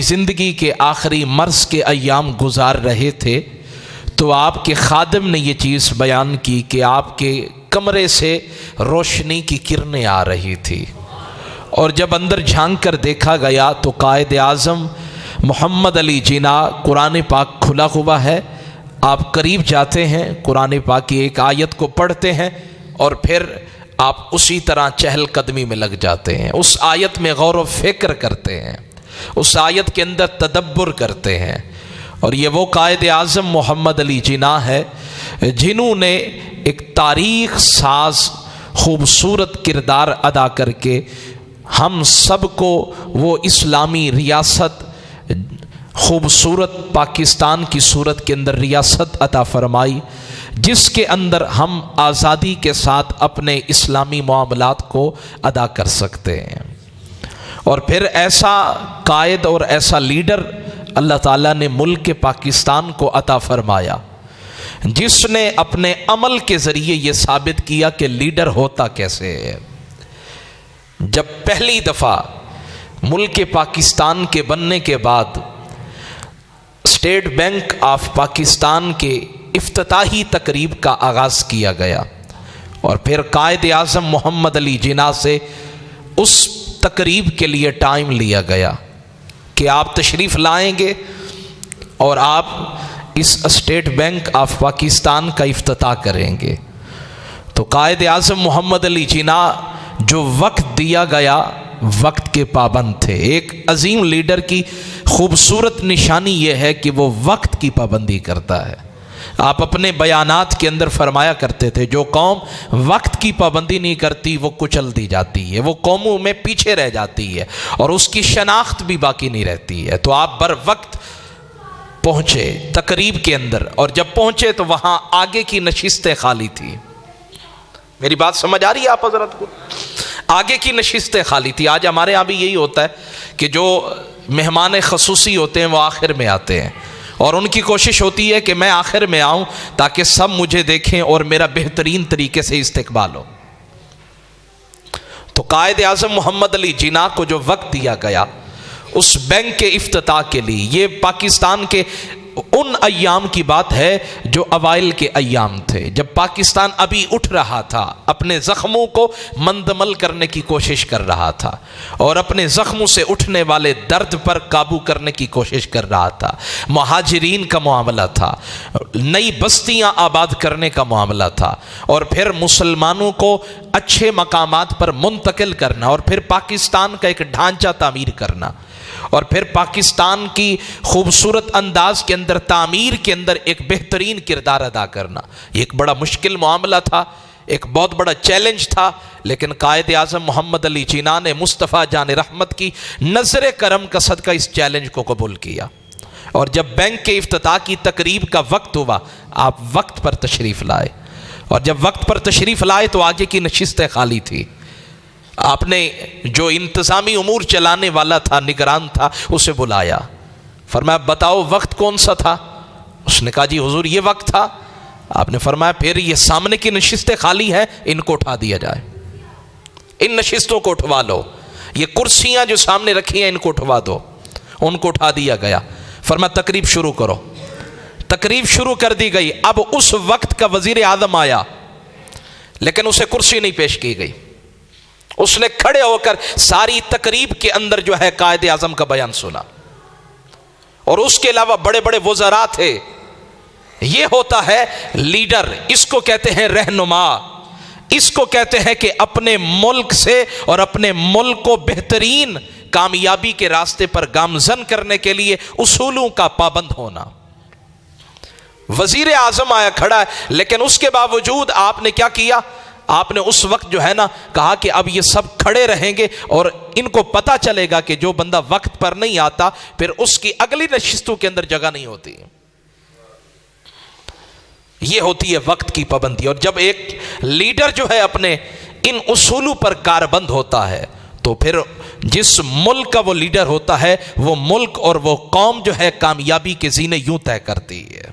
زندگی کے آخری مرض کے ایام گزار رہے تھے تو آپ کے خادم نے یہ چیز بیان کی کہ آپ کے کمرے سے روشنی کی کرنیں آ رہی تھی، اور جب اندر جھانک کر دیکھا گیا تو قائد اعظم محمد علی جناح قرآن پاک کھلا ہوا ہے۔ آپ قریب جاتے ہیں، قرآن پاک کی ایک آیت کو پڑھتے ہیں اور پھر آپ اسی طرح چہل قدمی میں لگ جاتے ہیں، اس آیت میں غور و فکر کرتے ہیں، اس آیت کے اندر تدبر کرتے ہیں۔ اور یہ وہ قائد اعظم محمد علی جناح ہے جنہوں نے ایک تاریخ ساز خوبصورت کردار ادا کر کے ہم سب کو وہ اسلامی ریاست، خوبصورت پاکستان کی صورت کے اندر ریاست عطا فرمائی، جس کے اندر ہم آزادی کے ساتھ اپنے اسلامی معاملات کو ادا کر سکتے ہیں۔ اور پھر ایسا قائد اور ایسا لیڈر اللہ تعالیٰ نے ملک پاکستان کو عطا فرمایا جس نے اپنے عمل کے ذریعے یہ ثابت کیا کہ لیڈر ہوتا کیسے ہے۔ جب پہلی دفعہ ملک پاکستان کے بننے کے بعد اسٹیٹ بینک آف پاکستان کے افتتاحی تقریب کا آغاز کیا گیا، اور پھر قائد اعظم محمد علی جناح سے اس تقریب کے لیے ٹائم لیا گیا کہ آپ تشریف لائیں گے اور آپ اس اسٹیٹ بینک آف پاکستان کا افتتاح کریں گے۔ تو قائد اعظم محمد علی جناح جو وقت دیا گیا وقت کے پابند تھے۔ ایک عظیم لیڈر کی خوبصورت نشانی یہ ہے کہ وہ وقت کی پابندی کرتا ہے۔ آپ اپنے بیانات کے اندر فرمایا کرتے تھے جو قوم وقت کی پابندی نہیں کرتی وہ کچل دی جاتی ہے، وہ قوموں میں پیچھے رہ جاتی ہے اور اس کی شناخت بھی باقی نہیں رہتی ہے۔ تو آپ بر وقت پہنچے تقریب کے اندر، اور جب پہنچے تو وہاں آگے کی نشستیں خالی تھی۔ میری بات سمجھ آ رہی ہے آپ حضرت کو؟ آگے کی نشستیں خالی تھی۔ آج ہمارے ہاں بھی یہی ہوتا ہے کہ جو مہمان خصوصی ہوتے ہیں وہ آخر میں آتے ہیں، اور ان کی کوشش ہوتی ہے کہ میں آخر میں آؤں تاکہ سب مجھے دیکھیں اور میرا بہترین طریقے سے استقبال ہو۔ تو قائد اعظم محمد علی جناح کو جو وقت دیا گیا اس بینک کے افتتاح کے لیے، یہ پاکستان کے ان ایام کی بات ہے جو اوائل کے ایام تھے، جب پاکستان ابھی اٹھ رہا تھا، اپنے زخموں کو مندمل کرنے کی کوشش کر رہا تھا، اور اپنے زخموں سے اٹھنے والے درد پر قابو کرنے کی کوشش کر رہا تھا۔ مہاجرین کا معاملہ تھا، نئی بستیاں آباد کرنے کا معاملہ تھا، اور پھر مسلمانوں کو اچھے مقامات پر منتقل کرنا، اور پھر پاکستان کا ایک ڈھانچہ تعمیر کرنا، اور پھر پاکستان کی خوبصورت انداز کے اندر تعمیر کے اندر ایک بہترین کردار ادا کرنا۔ یہ ایک بڑا مشکل معاملہ تھا، ایک بہت بڑا چیلنج تھا، لیکن قائد اعظم محمد علی جناح نے مصطفیٰ جان رحمت کی نظر کرم کا صدقہ اس چیلنج کو قبول کیا۔ اور جب بینک کے افتتاح کی تقریب کا وقت ہوا آپ وقت پر تشریف لائے، اور جب وقت پر تشریف لائے تو آگے کی نشستیں خالی تھی۔ آپ نے جو انتظامی امور چلانے والا تھا، نگران تھا، اسے بلایا، فرمایا بتاؤ وقت کون سا تھا؟ اس نے کہا جی حضور یہ وقت تھا۔ آپ نے فرمایا پھر یہ سامنے کی نشستیں خالی ہیں، ان کو اٹھا دیا جائے، ان نشستوں کو اٹھوا لو، یہ کرسیاں جو سامنے رکھی ہیں ان کو اٹھوا دو۔ ان کو اٹھا دیا گیا، فرمایا تقریب شروع کرو۔ تقریب شروع کر دی گئی۔ اب اس وقت کا وزیر اعظم آیا لیکن اسے کرسی نہیں پیش کی گئی، اس نے کھڑے ہو کر ساری تقریب کے اندر جو ہے قائد اعظم کا بیان سنا، اور اس کے علاوہ بڑے بڑے وزراء تھے۔ یہ ہوتا ہے لیڈر، اس کو کہتے ہیں رہنما، اس کو کہتے ہیں کہ اپنے ملک سے اور اپنے ملک کو بہترین کامیابی کے راستے پر گامزن کرنے کے لیے اصولوں کا پابند ہونا۔ وزیر اعظم آیا کھڑا ہے، لیکن اس کے باوجود آپ نے کیا کیا؟ آپ نے اس وقت جو ہے نا کہا کہ اب یہ سب کھڑے رہیں گے، اور ان کو پتا چلے گا کہ جو بندہ وقت پر نہیں آتا پھر اس کی اگلی نشستوں کے اندر جگہ نہیں ہوتی۔ یہ ہوتی ہے وقت کی پابندی۔ اور جب ایک لیڈر جو ہے اپنے ان اصولوں پر کاربند ہوتا ہے تو پھر جس ملک کا وہ لیڈر ہوتا ہے وہ ملک اور وہ قوم جو ہے کامیابی کے زینے یوں طے کرتی ہے۔